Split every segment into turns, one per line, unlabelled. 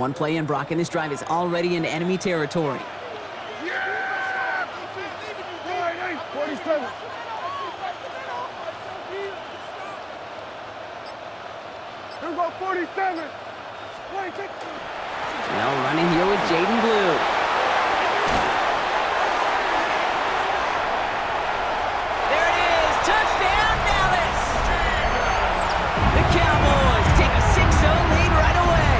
One play in, Brock, and this drive is already into enemy territory.
Yeah! Right, 47. Here we go, 47. 26.
Now running here with Jaden Blue. There it is! Touchdown, Dallas! The Cowboys take a 6-0 lead right away.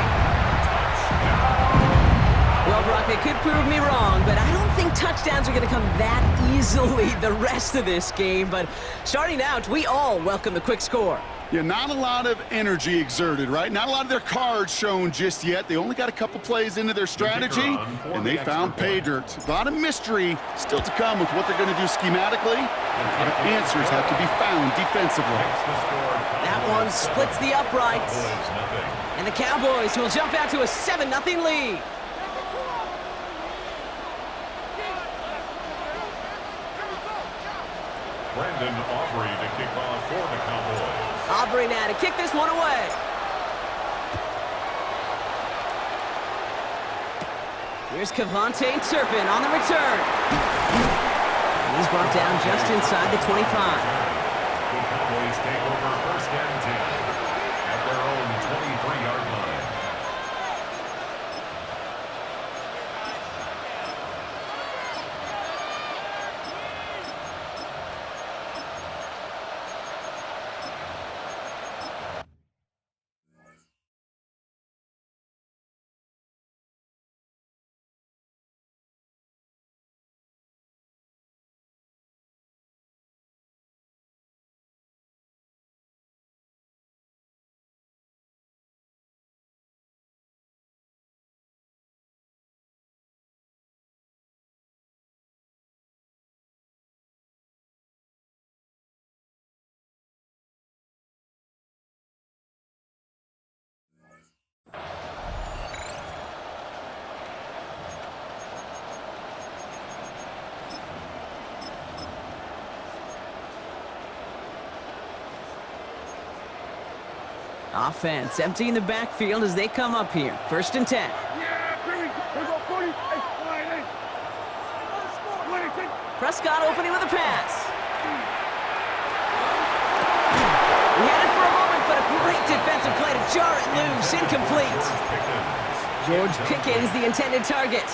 Well, Brock, they could prove me wrong, but I don't think touchdowns are going to come that easily the rest of this game. But starting out, we all welcome the quick score.
Yeah, not a lot of energy exerted, right? Not a lot of their cards shown just yet. They only got a couple plays into their strategy, and they found pay dirt. A lot of mystery still to come with what they're going to do schematically. A lot of answers have to be found defensively.
That one splits the uprights. And the Cowboys will jump out to a 7-0 lead.
Brandon Aubrey to kick off for the Cowboys.
Aubrey now to kick this one away. Here's Kevontae Turpin on the return. And he's brought down just inside the 25.
The Cowboys take over first and 10 at their own 23-yard line.
Offense emptying the backfield as they come up here. First and 10.
Yeah, here we go, 48. Line 26.
Prescott opening with a pass. We had it for a moment, but a great defensive play to jar it loose. Incomplete. George Pickens, the intended target.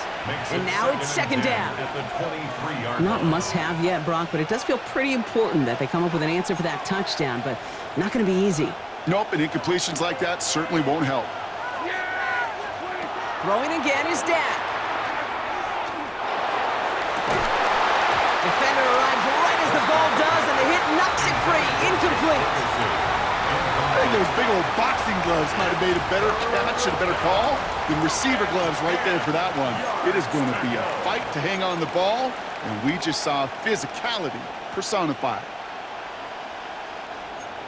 And now it's second down. Not must-have yet, Brock, but it does feel pretty important that they come up with an answer for that touchdown, but not going to be easy.
Nope, and incompletions like that certainly won't help.
Throwing again is Dak. Defender arrives right as the ball does, and the hit knocks it free. Incomplete.
I think those big old boxing gloves might have made a better catch and a better call than receiver gloves right there for that one. It is going to be a fight to hang on the ball, and we just saw physicality personified.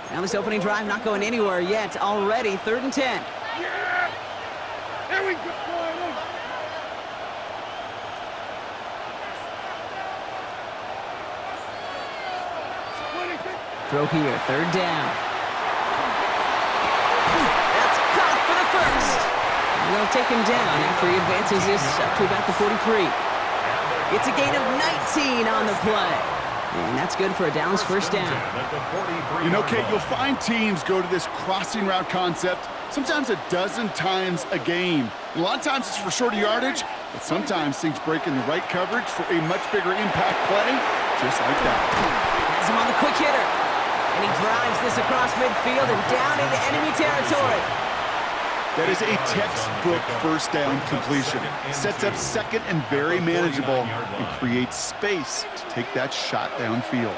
Now this opening drive not going anywhere yet. Already 3rd and 10.
Yeah! Here we go.
Throw here, 3rd down. That's caught for the first. And they'll take him down after he advances this up to about the 43. It's a gain of 19 on the play. And that's good for a Dallas first down.
You know, Kate, you'll find teams go to this crossing route concept sometimes a dozen times a game. And a lot of times it's for shorter yardage, but sometimes things break in the right coverage for a much bigger impact play, just like that.
Has him on the quick hitter. And he drives this across midfield and down into enemy territory.
That is a textbook first down completion. Sets up second and very manageable and creates space to take that shot downfield.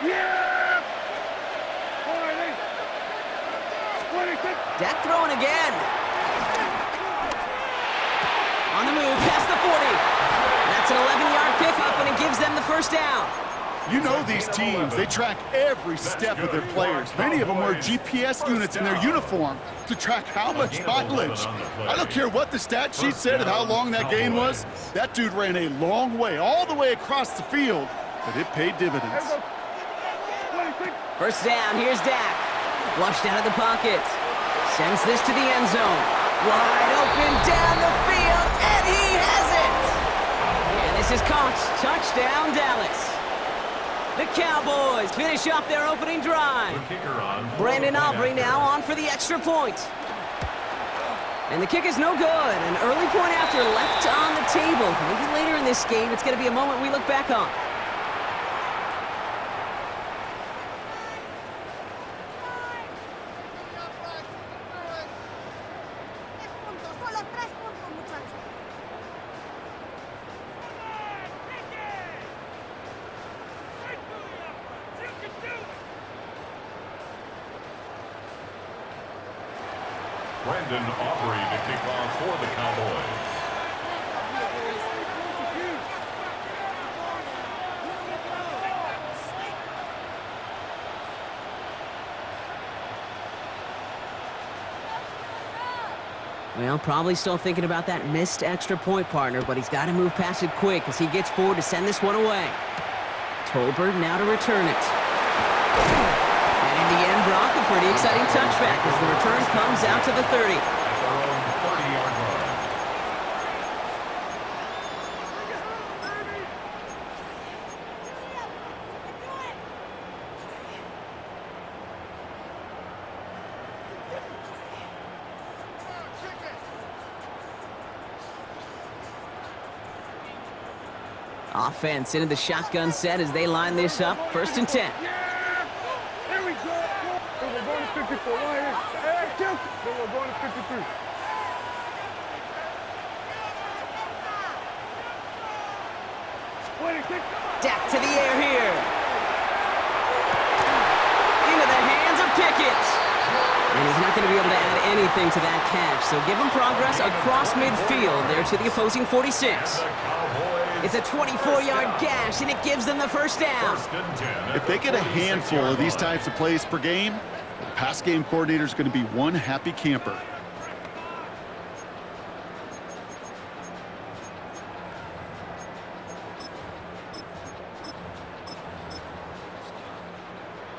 Yeah!
Dak throwing again. On the move, past the 40. That's an 11-yard pickup, and it gives them the first down.
You know these teams, they track every step of their players. Many of them wear GPS units in their uniform to track how much mileage. I don't care what the stat sheet said and how long that gain was. That dude ran a long way, all the way across the field, but it paid dividends.
First down, here's Dak. Flushed out of the pocket. Sends this to the end zone. Wide open down the field, and he has it! And this is caught. Touchdown, Dallas. The Cowboys finish off their opening drive. Brandon Aubrey now on for the extra point. And the kick is no good. An early point after left on the table. Maybe later in this game, it's going to be a moment we look back on.
Brandon Aubrey to kick off for the Cowboys.
Well, probably still thinking about that missed extra point, partner, but he's got to move past it quick as he gets forward to send this one away. Tolbert now to return it. And in the end, Brock, a pretty exciting touchback as the return comes out to the 30.
At their own 30-yard line.
Offense into the shotgun set as they line this up. 1st and 10.
Here we go. Then we're going to 54. Right here. Hey, kill. Then we're going to 53.
Dak to the air here. Into the hands of Pickett. And he's not going to be able to add anything to that catch. So give him progress across midfield there to the opposing 46. It's a 24-yard gash, and it gives them the first down.
If they get a handful of these types of plays per game, the pass game coordinator is going to be one happy camper.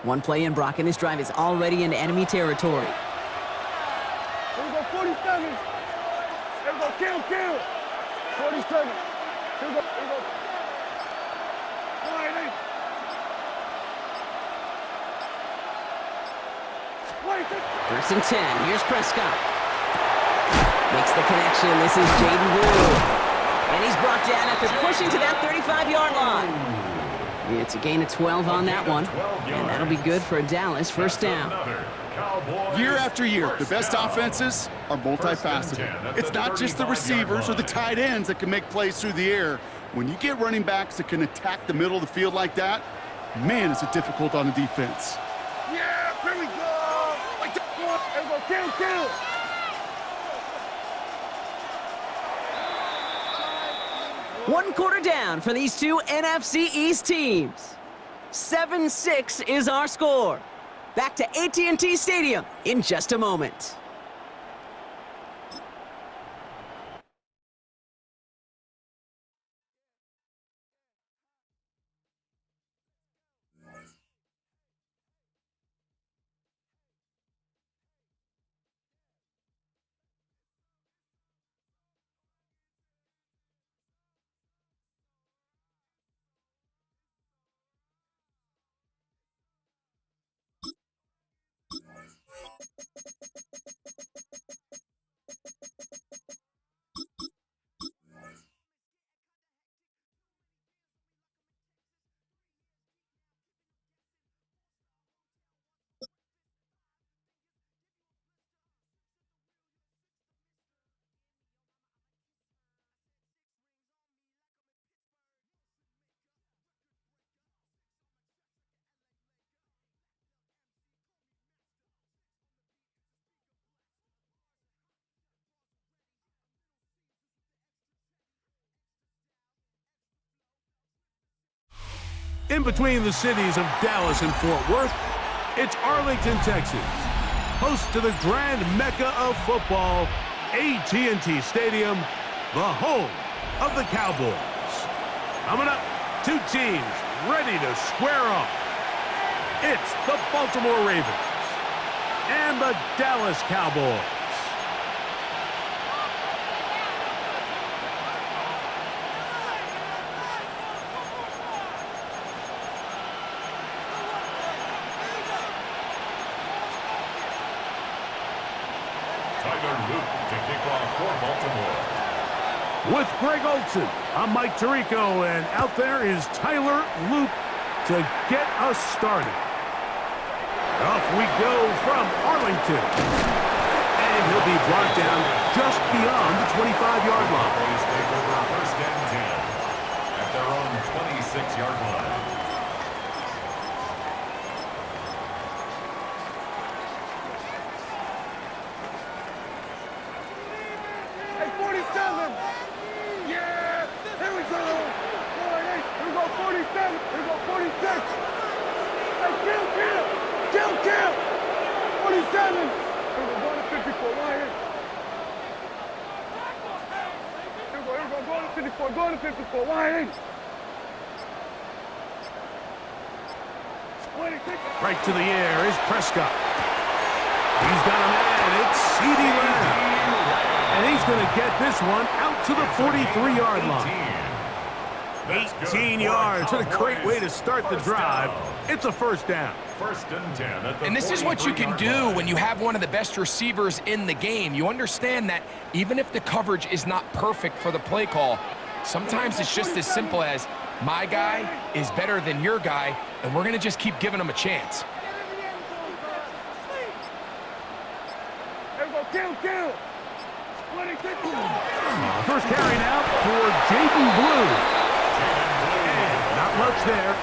One play in, Brock, and this drive is already into enemy territory.
Here we go, 47. Here we go, kill. 47. Here we go. Wide eight.
First and 10. Here's Prescott. Makes the connection. This is Jaden Blue. And he's brought down after pushing to that 35-yard line. It's a gain of 12 on that one. And that'll be good for a Dallas first down.
Year after year, the best offenses are multifaceted. It's not just the receivers or the tight ends that can make plays through the air. When you get running backs that can attack the middle of the field like that, man, is it difficult on the defense.
Yeah, here we go. Here we go, kill.
One quarter down for these two NFC East teams. 7-6 is our score. Back to AT&T Stadium in just a moment.
In between the cities of Dallas and Fort Worth, it's Arlington, Texas, host to the grand mecca of football, AT&T Stadium, the home of the Cowboys. Coming up, two teams ready to square off. It's the Baltimore Ravens and the Dallas Cowboys.
Tyler Luke to kick off for Baltimore.
With Greg Olson, I'm Mike Tirico, and out there is Tyler Luke to get us started. Off we go from Arlington. And he'll be brought down just beyond the 25-yard line.
Cowboys take over first and 10 at their own 26-yard line.
Hey, 47. Yeah. Here we go. Here we go, 47. Here we go, 46. Hey, kill. 47. Here we go, going to 54. Ryan. Here we go, going to 54. Going to 54. Ryan.
Right to the air is Prescott. He's got a man. It's CeeDee Lamb. And he's going to get this one out to the 43-yard line. 18 yards. What a great way to start the drive. It's a first down.
First and 10 at the
And this is what you can do when you have one of the best receivers in the game. You understand that even if the coverage is not perfect for the play call, sometimes it's just as simple as my guy is better than your guy, and we're going to just keep giving him a chance.
Here we go, kill.
First carry now for Jaden Blue. And not much there.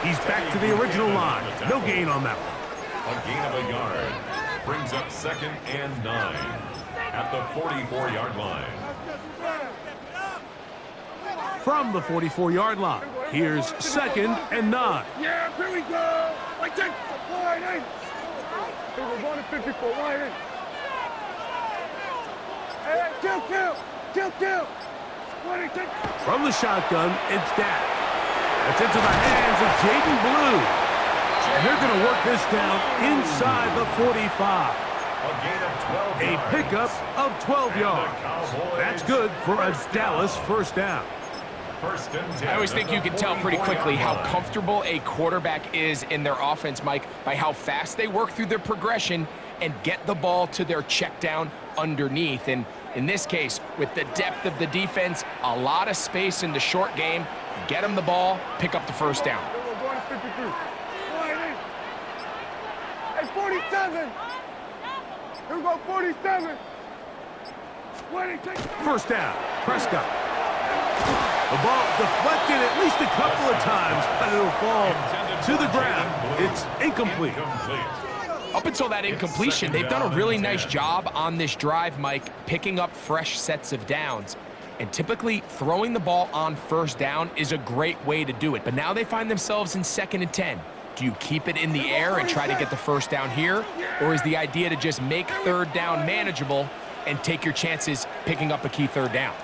He's back to the original line. No gain on that one.
A gain of a yard brings up second and 9 at the 44-yard line.
From the 44-yard line, here's second and 9.
Yeah, here we go. Like that. Line in. Here we go, going to 54. Line in. Hey, kill.
From the shotgun, it's Dak. It's into the hands of Jaden Blue. And they're going to work this down inside the 45.
A gain of 12
A
yards.
pickup of 12 yards. That's good for a Dallas first down.
First and 10
I always think you can tell pretty quickly how comfortable a quarterback is in their offense, Mike, by how fast they work through their progression and get the ball to their check down underneath. And in this case, with the depth of the defense, a lot of space in the short game, get them the ball, pick up the first down.
Here we go, going to 53. Line in. Hey, 47. Here we go, 47.
First down, Prescott. The ball deflected at least a couple of times, but it'll fall to the ground. It's incomplete.
Up until that incompletion, they've done a really nice job on this drive, Mike, picking up fresh sets of downs. And typically, throwing the ball on first down is a great way to do it. But now they find themselves in second and 10. Do you keep it in the air and try to get the first down here? Or is the idea to just make third down manageable and take your chances picking up a key third down?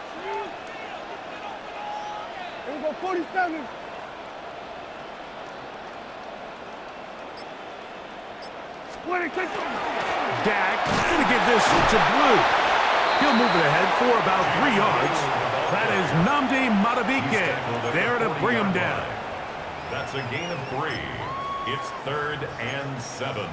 Here we go, 47.
Dak going to give this to Blue. He'll move it ahead for about 3 yards. That is Nnamdi Madubuike there to bring him down.
That's a gain of 3. It's third and 7.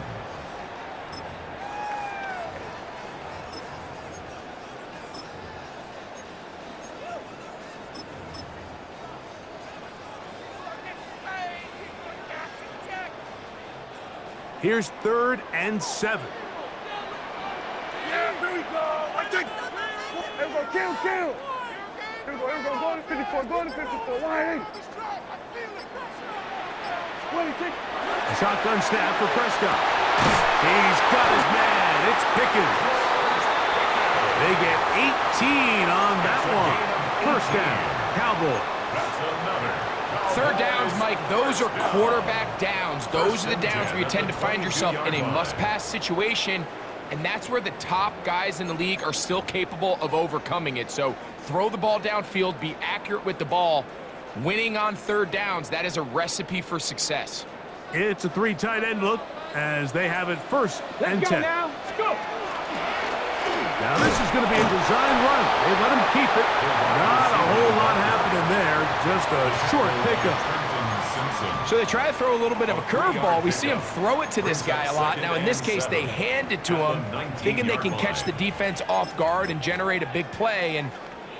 Here's third and 7.
Yeah, here we go. I think. Here we go, kill. Here we go, going to 54, line in.
A shotgun snap for Prescott. He's got his man. It's Pickens. They get 18 on that one. First down, Cowboys.
That's another.
Third downs, Mike, those are quarterback downs. Those are the downs where you tend to find yourself in a must-pass situation, and that's where the top guys in the league are still capable of overcoming it. So throw the ball downfield, be accurate with the ball. Winning on third downs, that is a recipe for success.
It's a 3 tight end look as they have it first and 10.
Now, let's go.
Now this is going to be a design run. They let him keep it. Not a whole lot happening there. Just a short pickup.
So they try to throw a little bit of a curveball. We see him throw it to this guy a lot. Now, in this case, they hand it to him, thinking they can catch the defense off guard and generate a big play. And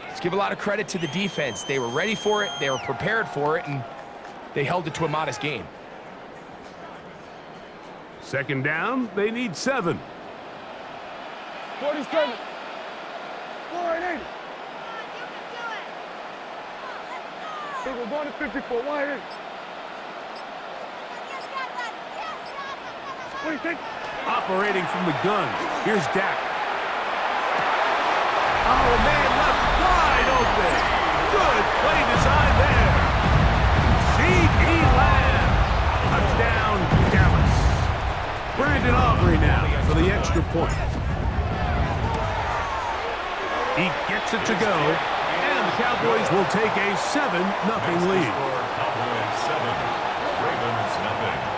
let's give a lot of credit to the defense. They were ready for it, they were prepared for it, and they held it to a modest game.
Second down, they need 7.
47. 480. We're going to 54. 180. What do you think?
Operating from the gun. Here's Dak. Oh, man, left wide open. Good play design there. C.D. Lamb. Touchdown, Dallas. Brandon Aubrey now for the extra point. He gets it to go, and the Cowboys will take a 7-0 lead.
Cowboys 7, Ravens 0.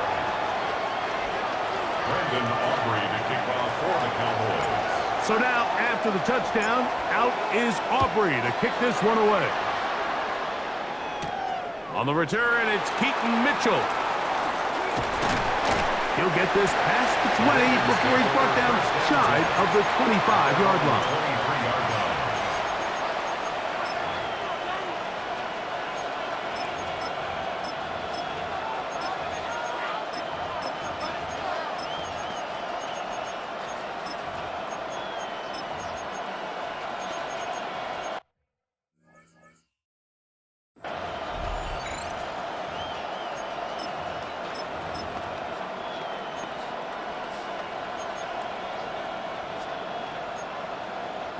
Brandon Aubrey to kick off for the Cowboys.
So now, after the touchdown, out is Aubrey to kick this one away. On the return, it's Keaton Mitchell. He'll get this past the 20 before he's brought down shy of the 25-yard line.
23-yard line.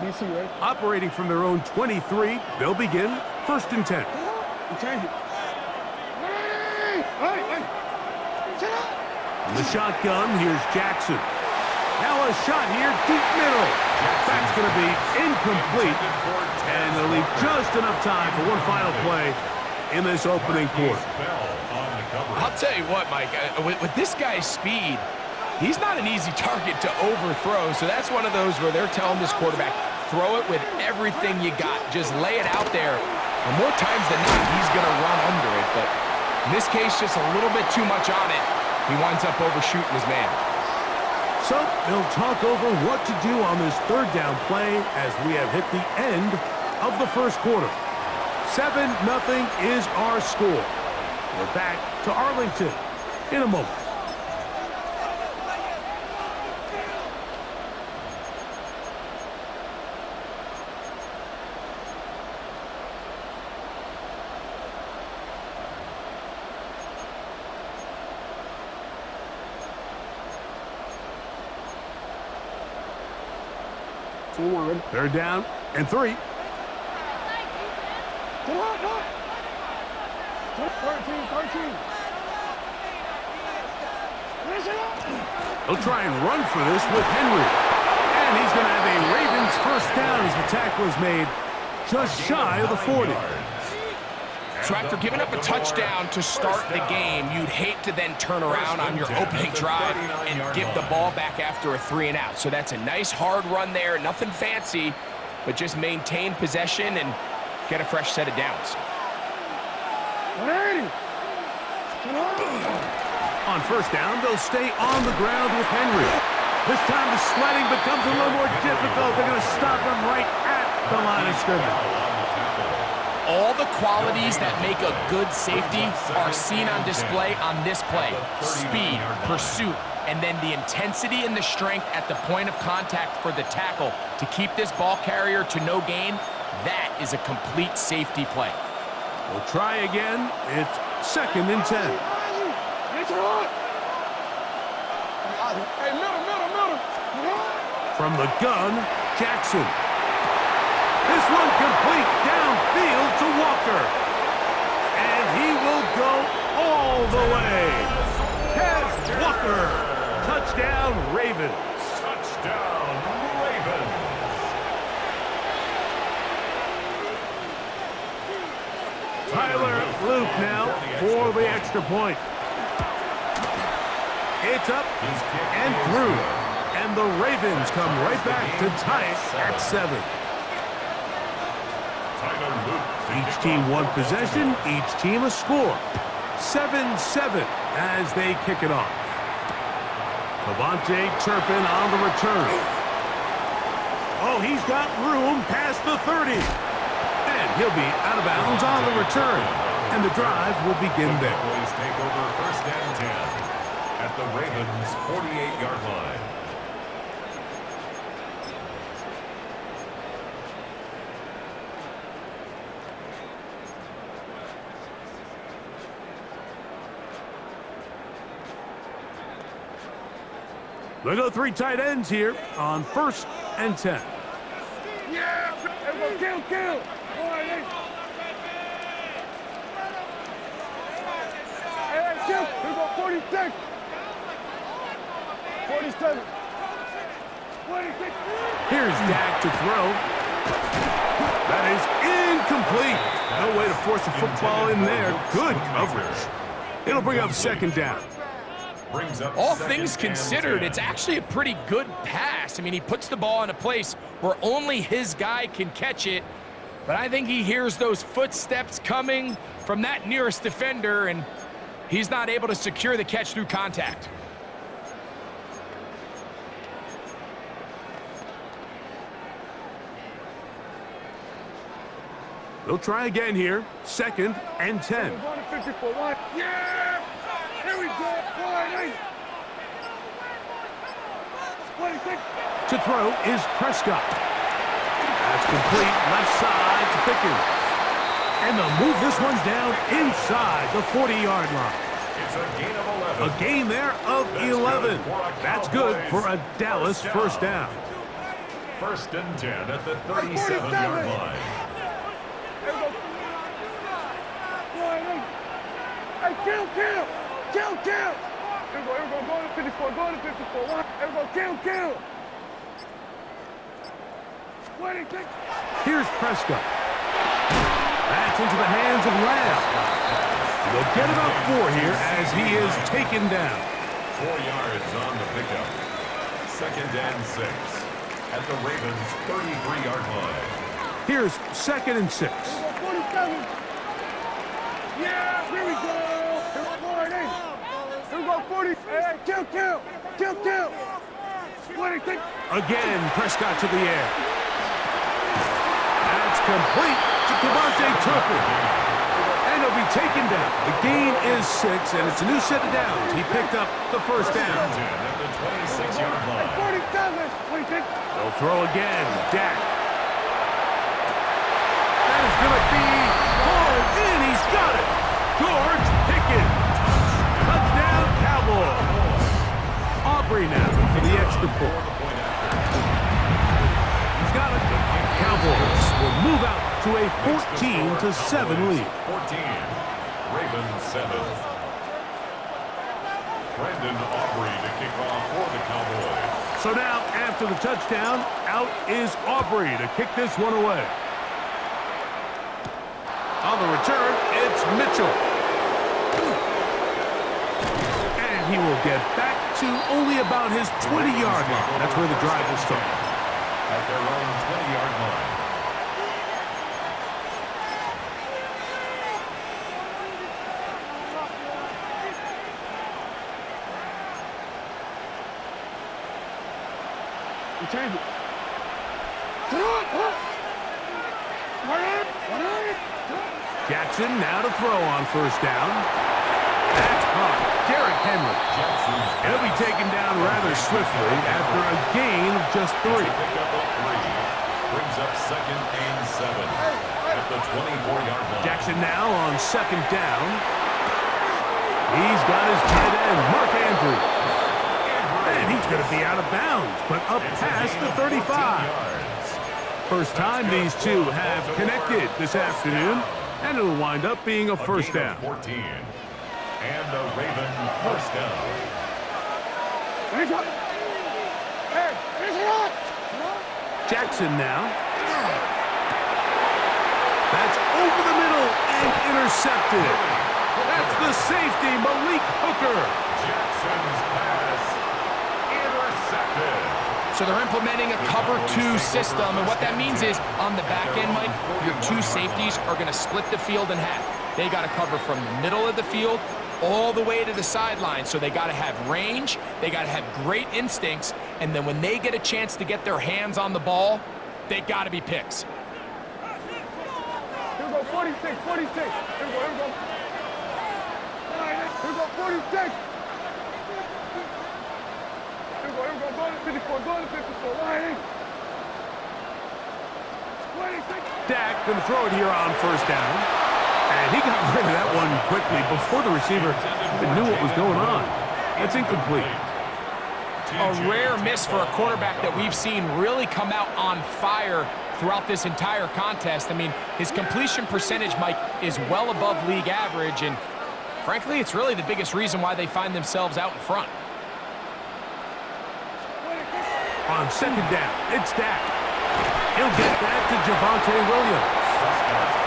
DC, right?
Operating from their own 23, they'll begin 1st and 10.
You change it. Hey! Shut up!
From the shotgun, here's Jackson. Now a shot here, deep middle. That's going to be incomplete. And they'll leave just enough time for one final play in this opening quarter.
I'll tell you what, Mike, with this guy's speed, he's not an easy target to overthrow, so that's one of those where they're telling this quarterback, throw it with everything you got. Just lay it out there. And more times than not, he's going to run under it. But in this case, just a little bit too much on it. He winds up overshooting his man.
So they'll talk over what to do on this 3rd down play as we have hit the end of the first quarter. 7-0 is our score. We're back to Arlington in a moment. Third down and 3.
Get out, no! 13. Listen up!
He'll try and run for this with Henry. And he's going to have a Ravens first down as the tackle is made just shy of the 40.
So after giving up a touchdown to start the game, you'd hate to then turn around on your opening drive and give the ball back after a 3-and-out. So that's a nice hard run there, nothing fancy, but just maintain possession and get a fresh set of downs.
180!
On first down, they'll stay on the ground with Henry. This time the sledding becomes a little more difficult. They're going to stop him right at the line of scrimmage.
All the qualities that make a good safety are seen on display on this play. Speed, pursuit, and then the intensity and the strength at the point of contact for the tackle to keep this ball carrier to no gain. That is a complete safety play.
We'll try again. It's 2nd and 10.
Hey, middle.
From the gun, Jackson. This one complete downfield to Walker. And he will go all the way. Has Walker. Touchdown, Ravens.
Touchdown, Ravens.
Tyler Luke now for the extra point. It's up and through. And the Ravens come right back to tie it at 7. Each team one possession, each team a score. 7-7 as they kick it off. Devontae Turpin on the return. Oh, he's got room past the 30. And he'll be out of bounds on the return. And the drive will begin there.
Cowboys take over first and 10 at the Ravens' 48-yard line.
They go 3 tight ends here on first and 10.
Yeah! Everyone kill! All right, hey. Hey, kill! Here we go, 46! 47! 26!
Here's Dak to throw. That is incomplete. No way to force the football in there. Good coverage. It'll bring up second down.
All things considered, it's actually a pretty good pass. I mean, he puts the ball in a place where only his guy can catch it, but I think he hears those footsteps coming from that nearest defender, and he's not able to secure the catch through contact.
They'll try again here. Second and 10.
We're going to 54. Yeah! Here we go! All right, hey. 26!
To throw is Prescott. That's complete. Left side to Pickens. And they'll move this one down inside the 40-yard line.
It's a gain of 11.
A gain there of 11. That's good for a Dallas first down.
First and 10 at the 37-yard line.
Here we go. All right, hey. Hey, kill! Here we go, go to 54, go to 54. Here we go, kill! 26!
Here's Prescott. That's into the hands of Lamb. They'll get about 4 here as he is taken down.
4 yards on the pickup. Second and 6 at the Ravens' 33-yard line.
Here's second and 6.
Here we go, 47! Yeah, here we go! All right, hey. Here we go, 40. Hey, kill! 26.
Again, Prescott to the air. That's complete to Devontae Turpin. And he'll be taken down. The gain is 6, and it's a new set of downs. He picked up the first down.
At the 26-yard line.
47! 26.
They'll throw again. Dak. That is going to be hauled in. He's got it. George Pickens. Touchdown, Cowboys. Aubrey now for the extra point. He's got it. Cowboys will move out to a 14-7 lead.
14. Ravens 7. Brandon Aubrey to kick off for the Cowboys.
So now, after the touchdown, out is Aubrey to kick this one away. On the return, it's Mitchell. And he will get back to only about his 20-yard line. That's where the drive will start.
At their own 20-yard line.
Jackson now to throw on first down. That's caught. Derrick Henry. He'll be taken down rather swiftly after a gain of just 3.
Pick up a 3. Brings up second and 7 at the 24-yard line.
Jackson now on second down. He's got his tight end, Mark Andrews. And he's going to be out of bounds, but up past the 35. First time these two have connected this afternoon, and it'll wind up being a first down.
14. And a Raven first down.
Jackson now. That's over the middle and intercepted. That's the safety, Malik Hooker.
Jackson's pass intercepted.
So they're implementing a cover 2 system, and what that means is on the back end, Mike, your 2 safeties are going to split the field in half. they got to cover from the middle of the field all the way to the sideline. So they got to have range, they got to have great instincts, and then when they get a chance to get their hands on the ball, they got to be picks.
Here we go, 46, 46. Here we go, here we go. All right, here we go, 46. Here we go, go to 54, go to 54. All right, 26.
Dak going to throw it here on first down. And he got rid of that one quickly before the receiver even knew what was going on. That's incomplete.
A rare miss for a quarterback that we've seen really come out on fire throughout this entire contest. I mean, his completion percentage, Mike, is well above league average, and frankly, it's really the biggest reason why they find themselves out in front.
On second down, it's Dak. He'll get that to Javonte Williams.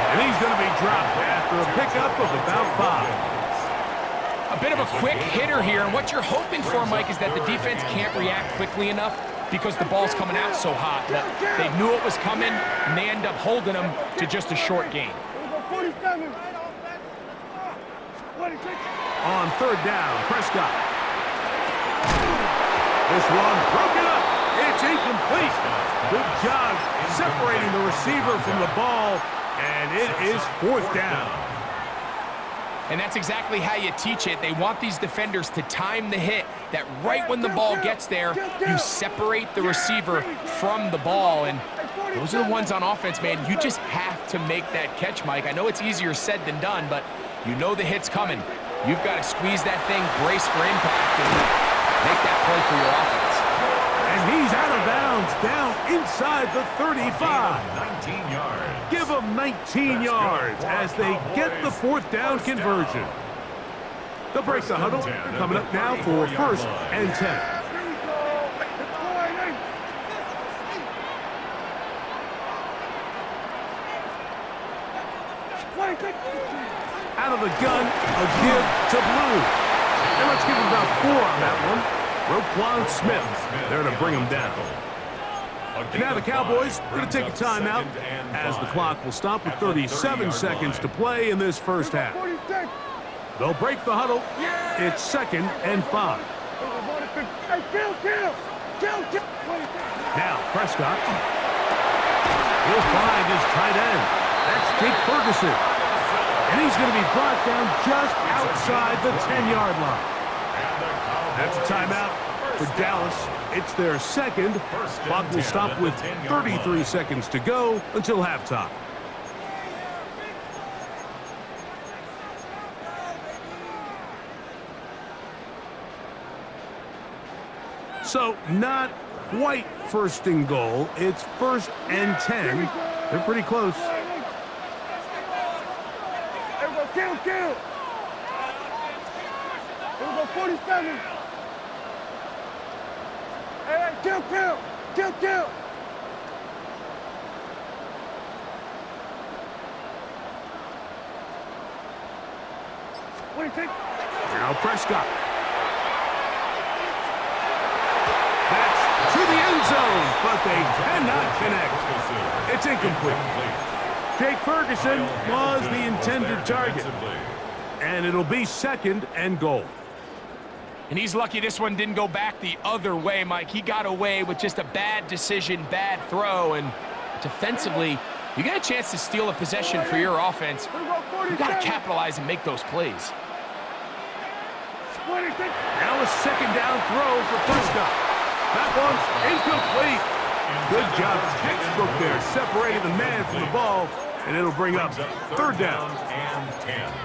And he's going to be dropped after a pickup of about 5.
A bit of a quick hitter here, and what you're hoping for, Mike, is that the defense can't react quickly enough because the ball's coming out so hot. But they knew it was coming, and they end up holding them to just a short gain.
47. 26.
On third down, Prescott. This one broken up. It's incomplete. Good job separating the receiver from the ball, and it is fourth down.
And that's exactly how you teach it. They want these defenders to time the hit, that right when the ball gets there, you separate the receiver from the ball. And those are the ones on offense, man. You just have to make that catch, Mike. I know it's easier said than done, but you know the hit's coming. You've got to squeeze that thing, brace for impact, and make that play for your offense.
And he's out of bounds, down inside the 35.
19 yards.
Give them 19 yards as they get the fourth down conversion. They'll break the huddle. They're coming up now for first and 10. Out of the gun, a give to Blue. And let's give him about 4 on that one. Roquan Smith there to bring him down. And now the Cowboys are going to take a timeout as the clock will stop with 37 seconds to play in this first half. They'll break the huddle. It's second and 5. Now Prescott. He'll find his tight end. That's Jake Ferguson. And he's going to be brought down just outside the 10-yard line. That's a timeout for Dallas. It's their second. Clock will stop with 33 seconds to go until halftime. So not quite first and goal. It's first and 10. They're pretty close.
Kill! Here we go, 47. Hey, kill! What do you think?
Now Prescott. That's to the end zone, but they cannot connect. It's incomplete. Jake Ferguson was the intended target. And it'll be second and goal.
And he's lucky this one didn't go back the other way, Mike. He got away with just a bad decision, bad throw, and defensively, you get a chance to steal a possession for your offense. You got to capitalize and make those plays.
Now a second down throw for Prescott. That one's incomplete. Good job, textbook there, separating the man from the ball, and it'll bring up third down.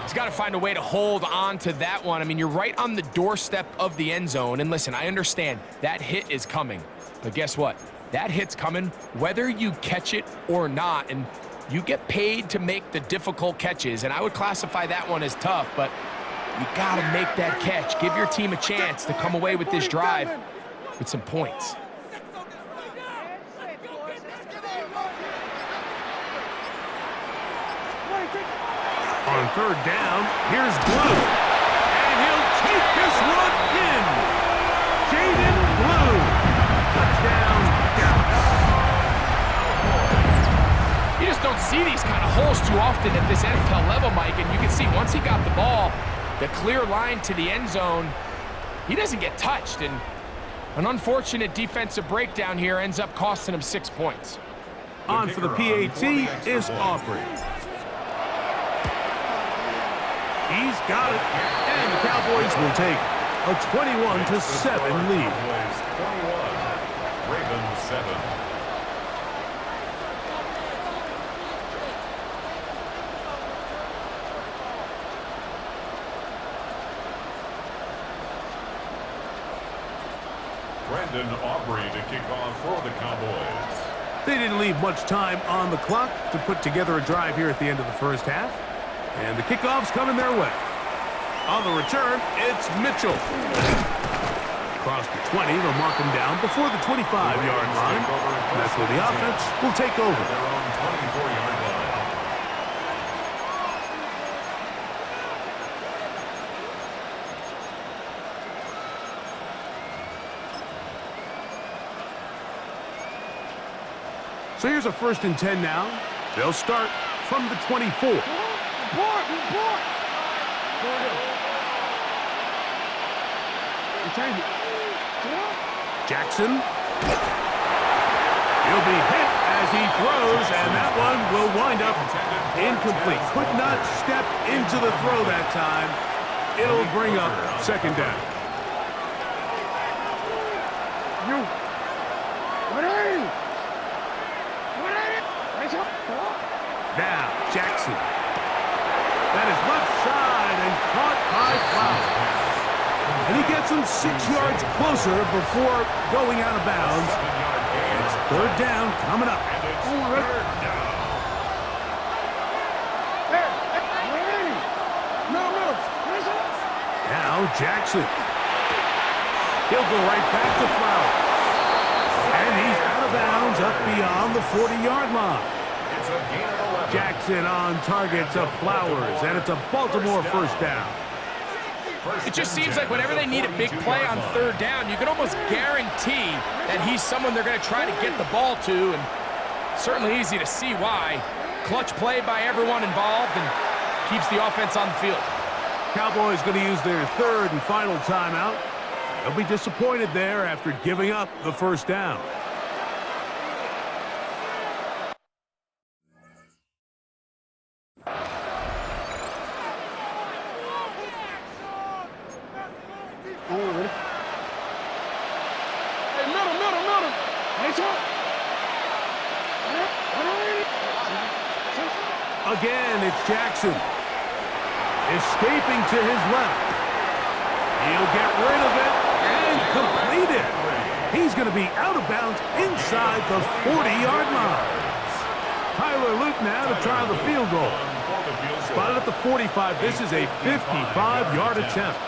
He's got to find a way to hold on to that one. I mean, you're right on the doorstep of the end zone. And listen, I understand that hit is coming. But guess what? That hit's coming whether you catch it or not. And you get paid to make the difficult catches. And I would classify that one as tough, but you got to make that catch. Give your team a chance to come away with this drive with some points.
On third down, here's Blue. And he'll take this one in. Jaden Blue. Touchdown, Dallas.
You just just don't see these kind of holes too often at this NFL level, Mike, and you can see once he got the ball, the clear line to the end zone, he doesn't get touched, and an unfortunate defensive breakdown here ends up costing him 6 points.
On for the PAT is Aubrey. He's got it, and the Cowboys will take a 21-7 lead.
21, Ravens 7. Brendan Aubrey to kick off for the Cowboys.
They didn't leave much time on the clock to put together a drive here at the end of the first half. And the kickoff's coming their way. On the return, it's Mitchell. Across the 20, they'll mark him down before the 25-yard line. And that's where the offense will take over.
Their own 24-yard line.
So here's a 1st and 10 now. They'll start from the 24. Jackson. He'll be hit as he throws, and that one will wind up incomplete. Could not step into the throw that time. It'll bring up 2nd down. Now, Jackson. That is left side and caught by Flowers. And he gets him 6 yards closer before going out of bounds. It's 3rd down coming up. Now, Jackson. He'll go right back to Flowers. And he's out of bounds up beyond the 40-yard line. Jackson on target to Flowers, and it's a Baltimore 1st down.
It just seems like whenever they need a big play on 3rd down, you can almost guarantee that he's someone they're going to try to get the ball to, and certainly easy to see why. Clutch play by everyone involved and keeps the offense on the field.
Cowboys going to use their 3rd and final timeout. They'll be disappointed there after giving up the 1st down. Again, it's Jackson. Escaping to his left. He'll get rid of it and complete it. He's going to be out of bounds inside the 40-yard line. Tyler Luke now to try the field goal. Spotted at the 45. This is a 55-yard attempt.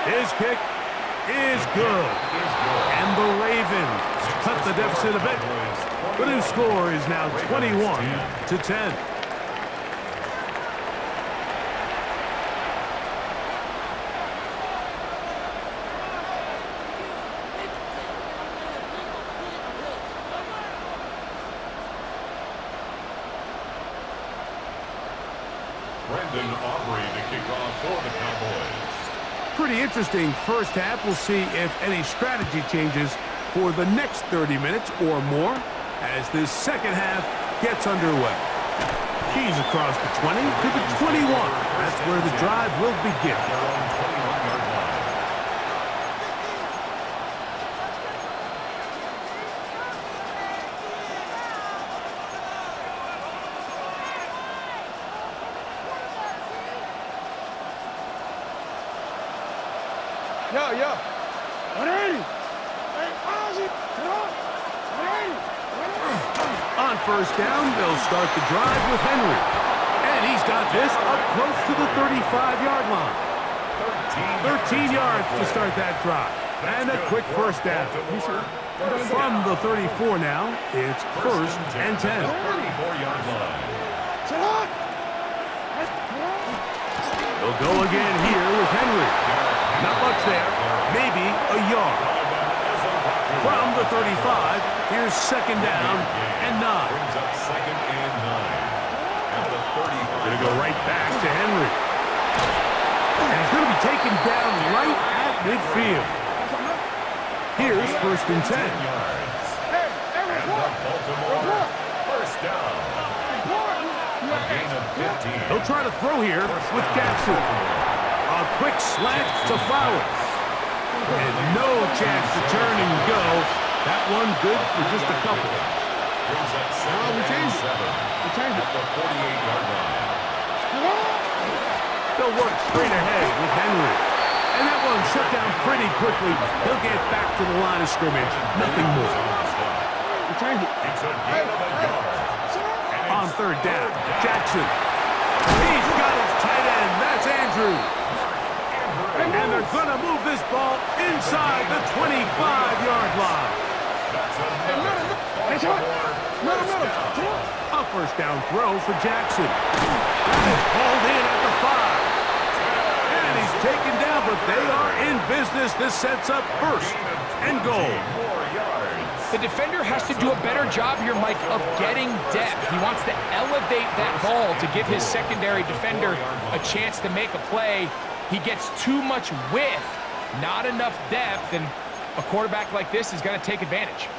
His kick is good. And the Ravens cut the deficit a bit. The new score is now 21-10.
Brendan Aubrey to kick off for the Cowboys.
Pretty interesting 1st half. We'll see if any strategy changes for the next 30 minutes or more as this 2nd half gets underway. He's across the 20 to the 21. That's where the drive will begin.
Yo.
On 1st down, they'll start the drive with Henry. And he's got this up close to the 35-yard line. 13 yards to start that drive. And a quick 1st down. From the 34 now, it's 1st and 10.
34-yard line.
They'll They'll go again here with Henry. Not much there, maybe a yard. From the 35, here's second down and 9.
Brings up second and 9. At the 35.
Going to go right back to Henry. And he's going to be taken down right at midfield. Here's first and 10.
And the Baltimore first down. A gain of 15.
He'll try to throw here with Jackson. A quick slant to Flowers. And no chance to turn and go. That one good for just a couple.
Brings up second and 7. At the 48-yard line.
They'll work straight ahead with Henry. And that one shut down pretty quickly. He'll get back to the line of scrimmage. Nothing more.
It's a gain of a yard.
On third down, Jackson. He's got his tight end. That's Andrews. And they're going to move this ball inside the 25-yard line. A first down throw for Jackson. That is hauled in at the 5. And he's taken down, but they are in business. This sets up first and goal.
The defender has to do a better job here, Mike, of getting depth. He wants to elevate that ball to give his secondary defender a chance to make a play. He gets too much width, not enough depth, and a quarterback like this is going to take advantage.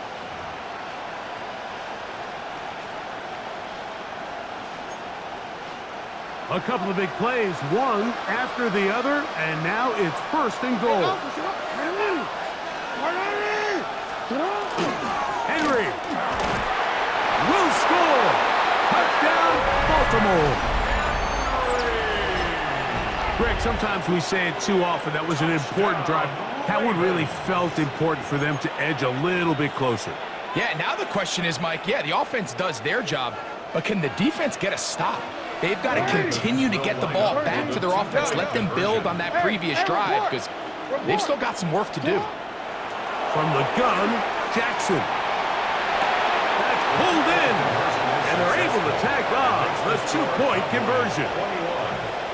A couple of big plays, one after the other, and now it's first and goal. Henry will score. Touchdown, Baltimore. Greg, sometimes we say it too often. That was an important drive. That one really felt important for them to edge a little bit closer.
Yeah, now the question is, Mike, yeah, the offense does their job, but can the defense get a stop? They've got to continue to get the ball back to their offense. Let them build on that previous drive because they've still got some work to do.
From the gun, Jackson. That's pulled in. And they're able to tack on the 2-point conversion.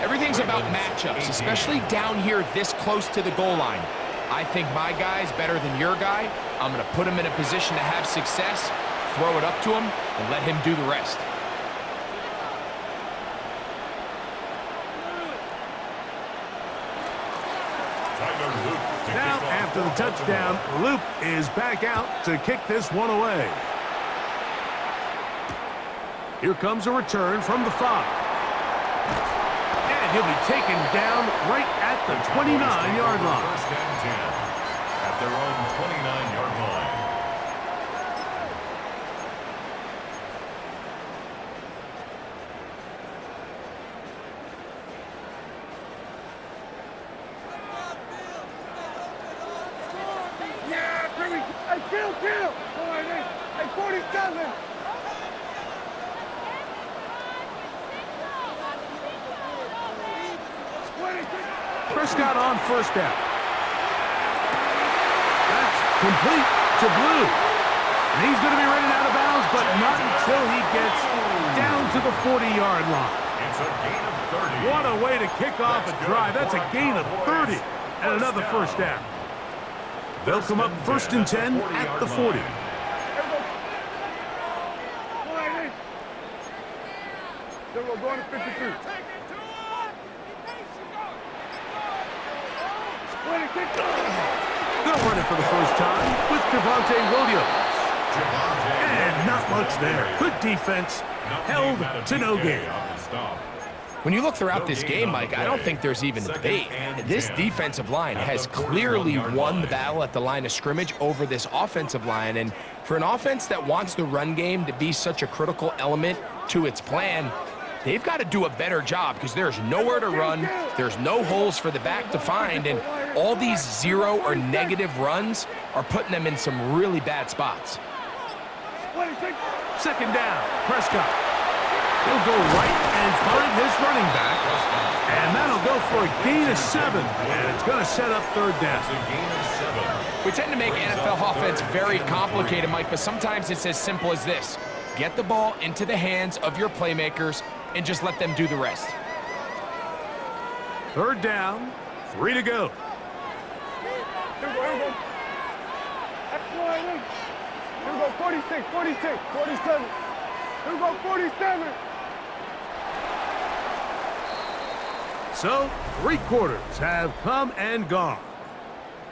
Everything's about matchups, especially down here this close to the goal line. I think my guy's better than your guy. I'm going to put him in a position to have success, throw it up to him, and let him do the rest.
Now, after the touchdown, Loop is back out to kick this one away. Here comes a return from the 5. And he'll be taken down right at the 29-yard line.
First and 10 at their own 29-yard line.
Kill! All right, hey, 47!
Prescott on first down. That's complete to Blue. And he's going to be running out of bounds, but not until he gets down to the 40-yard line.
It's a gain of 30.
What a way to kick off a drive. That's a gain of 30 and another first down. They'll come up first and 10 at the 40.
Then we're going to 52.
They'll run it for the first time with Javonte Williams. And not much there. Good defense. Held to no gain.
When you look throughout this game, Mike, I don't think there's even a debate. This defensive line has clearly won the battle at the line of scrimmage over this offensive line. And for an offense that wants the run game to be such a critical element to its plan, they've got to do a better job because there's nowhere to run, there's no holes for the back to find, and all these zero or negative runs are putting them in some really bad spots.
Second down, Prescott. He'll go right and find his running back, and that'll go for a gain of 7, and it's going to set up third down.
We tend to make NFL offense very complicated, Mike, but sometimes it's as simple as this. Get the ball into the hands of your playmakers and just let them do the rest.
Third down, 3 to go.
Here we go. Here we go, 46, 46, 47. Here we go, 47.
So, 3 quarters have come and gone.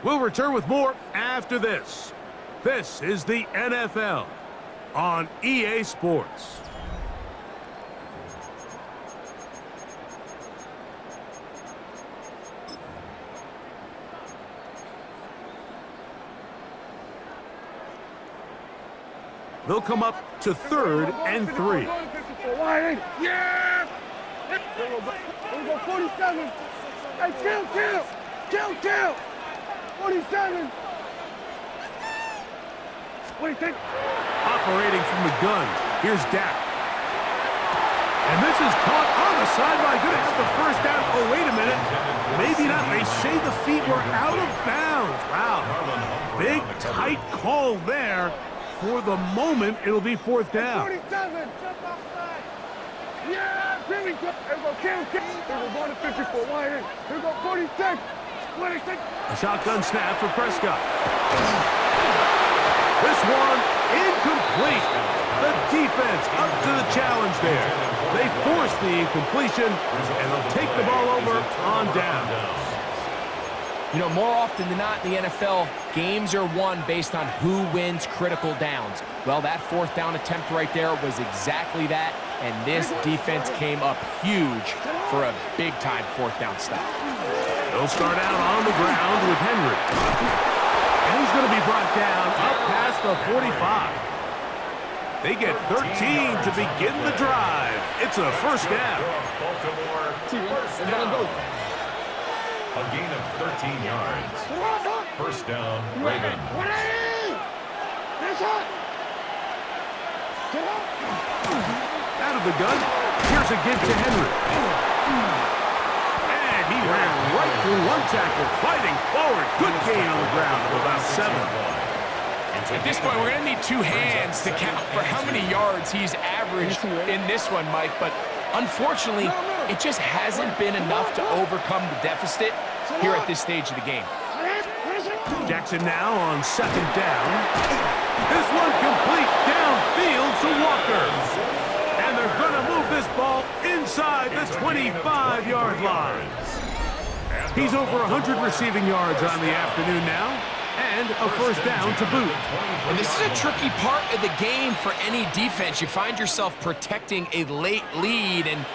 We'll return with more after this. This is the NFL on EA Sports. They'll come up to 3rd and 3.
Yeah! Here we go, 47. Hey, kill. 47. Wait, take.
Operating from the gun, here's Dak. And this is caught on the sideline. Going to have the first down. Oh, wait a minute. Maybe not. They say the feet were out of bounds. Wow. Big, tight call there. For the moment, it'll be 4th down.
47. Yeah, here we go. Here we go, kill. Here we go, to 54. Wide in. Here we go, 46. 26.
A shotgun snap for Prescott. This one incomplete. The defense up to the challenge there. They force the incompletion, and they'll take the ball over on down.
You know, more often than not in the NFL, games are won based on who wins critical downs. Well, that 4th down attempt right there was exactly that, and this defense came up huge for a big-time 4th down stop.
They'll start out on the ground with Henry. And he's going to be brought down up past the 45. They get 13 to begin the drive. It's a 1st down.
A gain of 13 yards. 1st down, Ravens.
Out of the gun. Here's a give to Henry. And he ran right through one tackle, fighting forward. Good gain on the ground of about 7.
At this point, we're going to need 2 hands to count for how many yards he's averaged in this one, Mike. But unfortunately, it just hasn't been enough to overcome the deficit here at this stage of the game.
Jackson now on 2nd down. This one complete downfield to Walker. And they're going to move this ball inside the 25-yard line. He's over 100 receiving yards on the afternoon now. And a 1st down to boot.
And this is a tricky part of the game for any defense. You find yourself protecting a late lead, and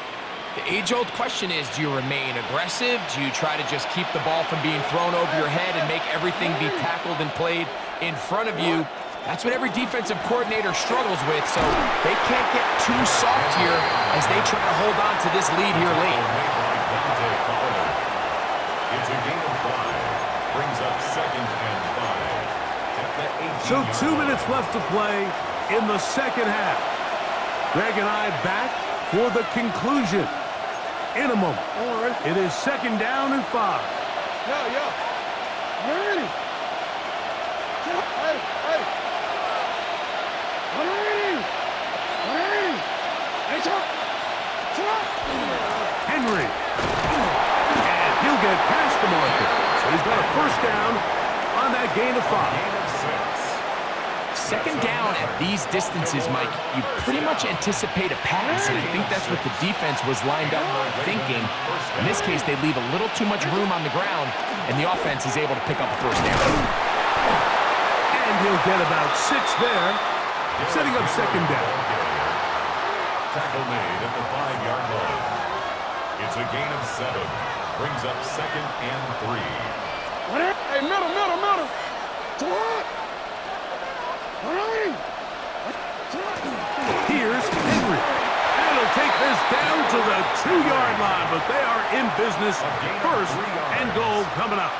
the age-old question is, do you remain aggressive? Do you try to just keep the ball from being thrown over your head and make everything be tackled and played in front of you? That's what every defensive coordinator struggles with, so they can't get too soft here as they try to hold on to this lead here late.
It's a gain of 5. Brings up 2nd and 5.
So 2 minutes left to play in the 2nd half. Greg and I back for the conclusion. In a moment, it is 2nd down and 5.
Yeah. Ready. Hey. Ready. Hey, stop.
Henry. And he'll get past the marker. So he's got a 1st down on that gain of 5.
2nd down at these distances, Mike, you pretty much anticipate a pass, and I think that's what the defense was lined up thinking. In this case, they leave a little too much room on the ground, and the offense is able to pick up a 1st down.
And he'll get about 6 there, setting up 2nd down.
Tackle made at the 5-yard line. It's a gain of 7. Brings up 2nd and 3.
Hey, middle.
Here's Henry. And he'll take this down to the 2-yard line, but they are in business. 1st and goal coming up.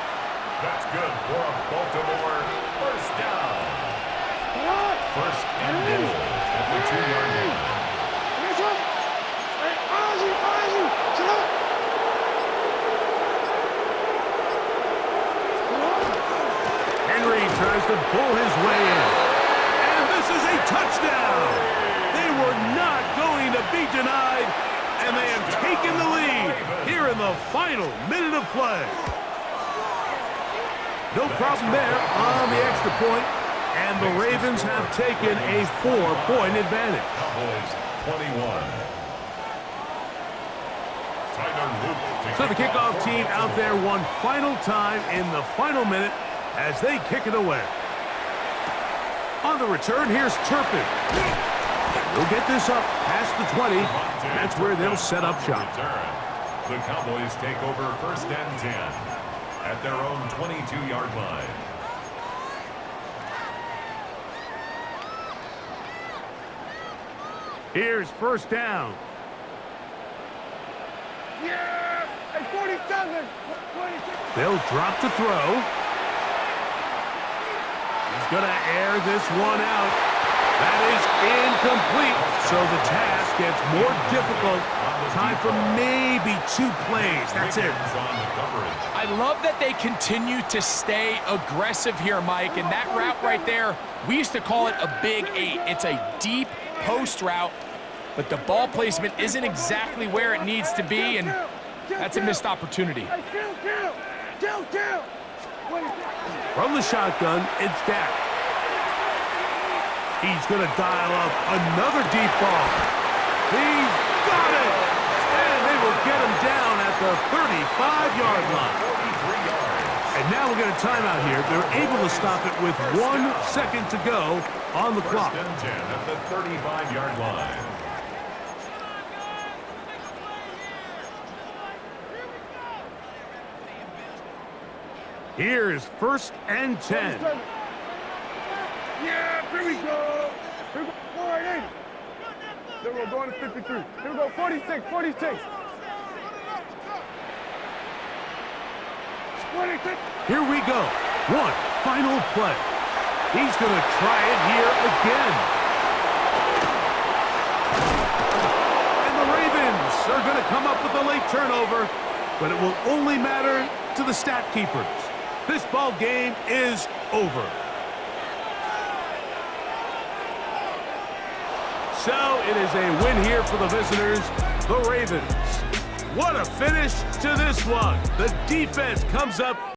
That's good for a Baltimore 1st down. 1st and goal at the 2-yard line.
Henry tries to pull his way in. And this is a touchdown. They were not going to be denied and they have taken the lead here in the final minute of play. No problem there on the extra point, and the Ravens have taken a 4-point advantage.
Cowboys 21.
So the kickoff team out there one final time in the final minute as they kick it away. On the return, here's Turpin. We'll get this up past the 20. That's where they'll set up shop.
The Cowboys take over 1st and 10 at their own 22-yard line.
Here's 1st down.
Yeah! Hey, 47! 26!
They'll drop to throw. He's going to air this one out. That is incomplete, so the task gets more difficult. Time for maybe 2 plays. That's it.
I love that they continue to stay aggressive here, Mike, and that route right there, we used to call it a big 8. It's a deep post route, but the ball placement isn't exactly where it needs to be, and that's a missed opportunity.
From the shotgun, it's Dak. He's going to dial up another deep ball. He's got it! And they will get him down at the 35-yard line. And now we'll get a timeout here. They're able to stop it with 1 second to go on the clock.
1st and 10 at the 35-yard line.
Here's 1st and 10.
Yeah, here we go. Here we go. 480. Here we go, going to 53. Here we go, 46, 46. 26.
Here we go. One final play. He's going to try it here again. And the Ravens are going to come up with a late turnover, but it will only matter to the stat keepers. This ball game is over. So it is a win here for the visitors, the Ravens. What a finish to this one. The defense comes up